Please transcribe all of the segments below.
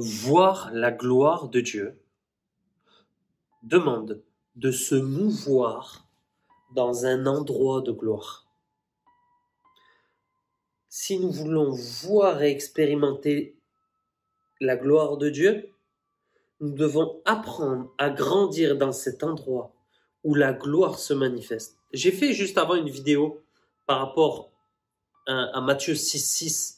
Voir la gloire de Dieu demande de se mouvoir dans un endroit de gloire. Si nous voulons voir et expérimenter la gloire de Dieu, nous devons apprendre à grandir dans cet endroit où la gloire se manifeste. J'ai fait juste avant une vidéo par rapport à Matthieu 6,6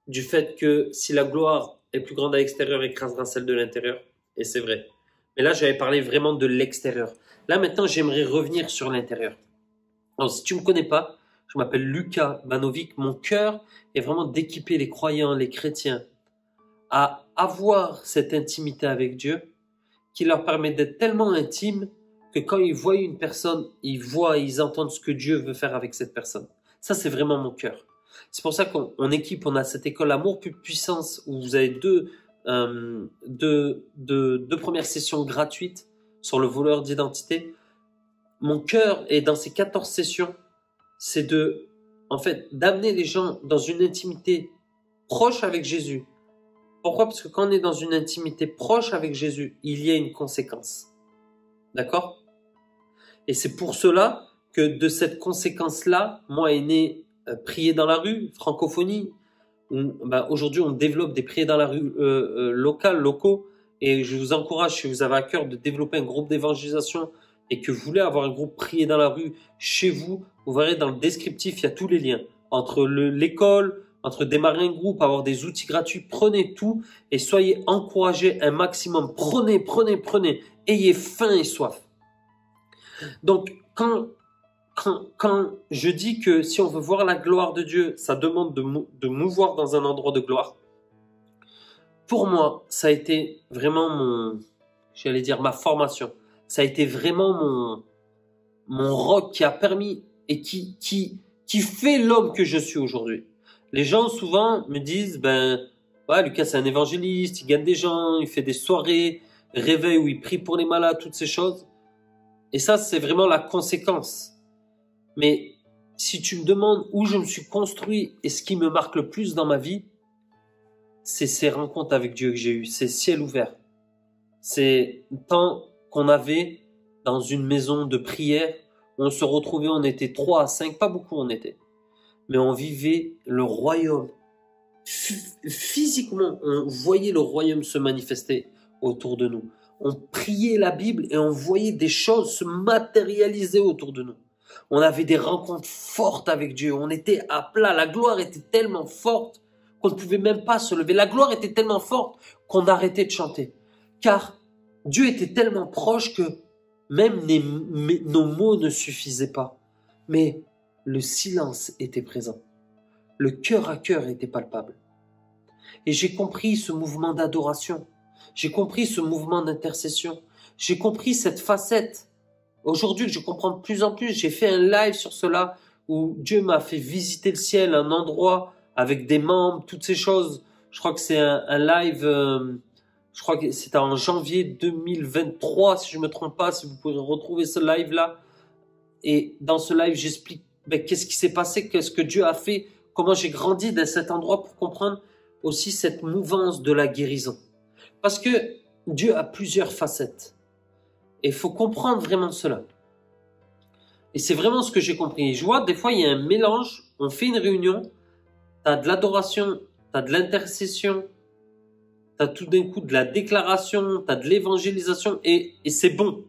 du fait que si la gloire est plus grande à l'extérieur, écrasera celle de l'intérieur. Et c'est vrai. Mais là, j'avais parlé vraiment de l'extérieur. Là, maintenant, j'aimerais revenir sur l'intérieur. Alors, si tu me connais pas, je m'appelle Lucas Banovic. Mon cœur est vraiment d'équiper les croyants, les chrétiens, à avoir cette intimité avec Dieu qui leur permet d'être tellement intimes que quand ils voient une personne, ils voient et ils entendent ce que Dieu veut faire avec cette personne. Ça, c'est vraiment mon cœur. C'est pour ça qu'on équipe, on a cette école Amour plus puissance où vous avez deux premières sessions gratuites sur le voleur d'identité. Mon cœur est dans ces 14 sessions, c'est d'amener les gens dans une intimité proche avec Jésus. Pourquoi? Parce que quand on est dans une intimité proche avec Jésus, il y a une conséquence. D'accord? Et c'est pour cela que de cette conséquence-là, moi est né prier dans la rue, francophonie. Aujourd'hui, on développe des prières dans la rue locaux. Et je vous encourage, si vous avez à cœur de développer un groupe d'évangélisation et que vous voulez avoir un groupe prier dans la rue chez vous, vous verrez dans le descriptif, il y a tous les liens. Entre l'école, entre démarrer un groupe, avoir des outils gratuits, prenez tout et soyez encouragés un maximum. Prenez. Ayez faim et soif. Donc, quand je dis que si on veut voir la gloire de Dieu, ça demande de mouvoir dans un endroit de gloire. Pour moi, ça a été vraiment ma formation. Ça a été vraiment mon roc qui a permis et qui fait l'homme que je suis aujourd'hui. Les gens souvent me disent, Lucas c'est un évangéliste, il gagne des gens, il fait des soirées, réveil où il prie pour les malades, toutes ces choses. Et ça, c'est vraiment la conséquence. Mais si tu me demandes où je me suis construit et ce qui me marque le plus dans ma vie, c'est ces rencontres avec Dieu que j'ai eues, ces ciels ouverts. C'est le temps qu'on avait dans une maison de prière, où on se retrouvait, on était 3 à 5, pas beaucoup on était. Mais on vivait le royaume. Physiquement, on voyait le royaume se manifester autour de nous. On priait la Bible et on voyait des choses se matérialiser autour de nous. On avait des rencontres fortes avec Dieu. On était à plat. La gloire était tellement forte qu'on ne pouvait même pas se lever. La gloire était tellement forte qu'on arrêtait de chanter. Car Dieu était tellement proche que même nos mots ne suffisaient pas. Mais le silence était présent. Le cœur à cœur était palpable. Et j'ai compris ce mouvement d'adoration. J'ai compris ce mouvement d'intercession. J'ai compris cette facette. Aujourd'hui que je comprends de plus en plus, j'ai fait un live sur cela où Dieu m'a fait visiter le ciel, un endroit avec des membres, toutes ces choses. Je crois que c'est un live, je crois que c'était en janvier 2023, si je me trompe pas, si vous pouvez retrouver ce live-là. Et dans ce live, j'explique qu'est-ce qui s'est passé, qu'est-ce que Dieu a fait, comment j'ai grandi dans cet endroit pour comprendre aussi cette mouvance de la guérison. Parce que Dieu a plusieurs facettes. Et il faut comprendre vraiment cela. Et c'est vraiment ce que j'ai compris. Je vois, des fois, il y a un mélange. On fait une réunion, tu as de l'adoration, tu as de l'intercession, tu as tout d'un coup de la déclaration, tu as de l'évangélisation, et c'est bon.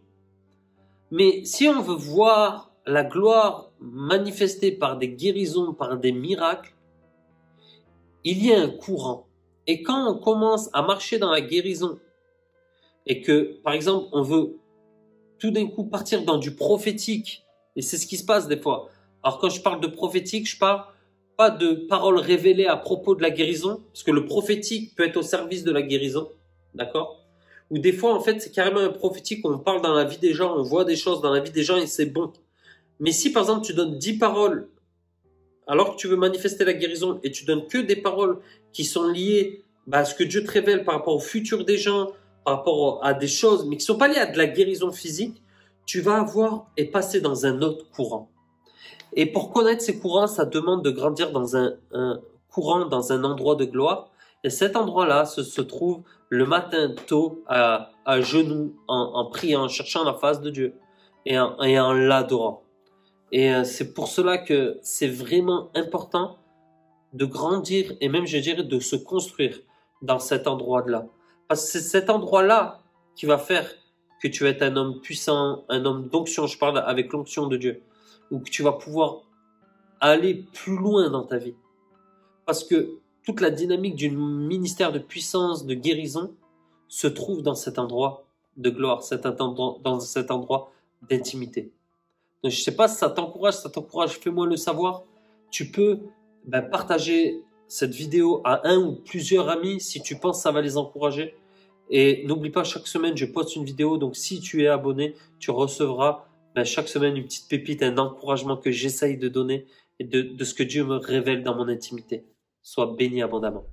Mais si on veut voir la gloire manifestée par des guérisons, par des miracles, il y a un courant. Et quand on commence à marcher dans la guérison, et que, par exemple, on veut tout d'un coup partir dans du prophétique, et c'est ce qui se passe des fois. Alors quand je parle de prophétique, je parle pas de paroles révélées à propos de la guérison, parce que le prophétique peut être au service de la guérison, d'accord? Ou des fois, en fait, c'est carrément un prophétique où on parle dans la vie des gens, on voit des choses dans la vie des gens et c'est bon. Mais si, par exemple, tu donnes 10 paroles, alors que tu veux manifester la guérison, et tu donnes que des paroles qui sont liées à ce que Dieu te révèle par rapport au futur des gens, par rapport à des choses, mais qui sont pas liées à de la guérison physique, tu vas avoir et passer dans un autre courant. Et pour connaître ces courants, ça demande de grandir dans un courant, dans un endroit de gloire. Et cet endroit-là se trouve le matin tôt à genoux, en priant, en cherchant la face de Dieu et en l'adorant. Et c'est pour cela que c'est vraiment important de grandir et même, je dirais, de se construire dans cet endroit-là. Parce que c'est cet endroit-là qui va faire que tu vas être un homme puissant, un homme d'onction, je parle avec l'onction de Dieu, ou que tu vas pouvoir aller plus loin dans ta vie. Parce que toute la dynamique du ministère de puissance, de guérison, se trouve dans cet endroit de gloire, dans cet endroit d'intimité. Donc, je sais pas si ça t'encourage, fais-moi le savoir. Tu peux partager cette vidéo à un ou plusieurs amis si tu penses que ça va les encourager. Et n'oublie pas, chaque semaine, je poste une vidéo. Donc, si tu es abonné, tu recevras chaque semaine une petite pépite, un encouragement que j'essaye de donner et de ce que Dieu me révèle dans mon intimité. Sois béni abondamment.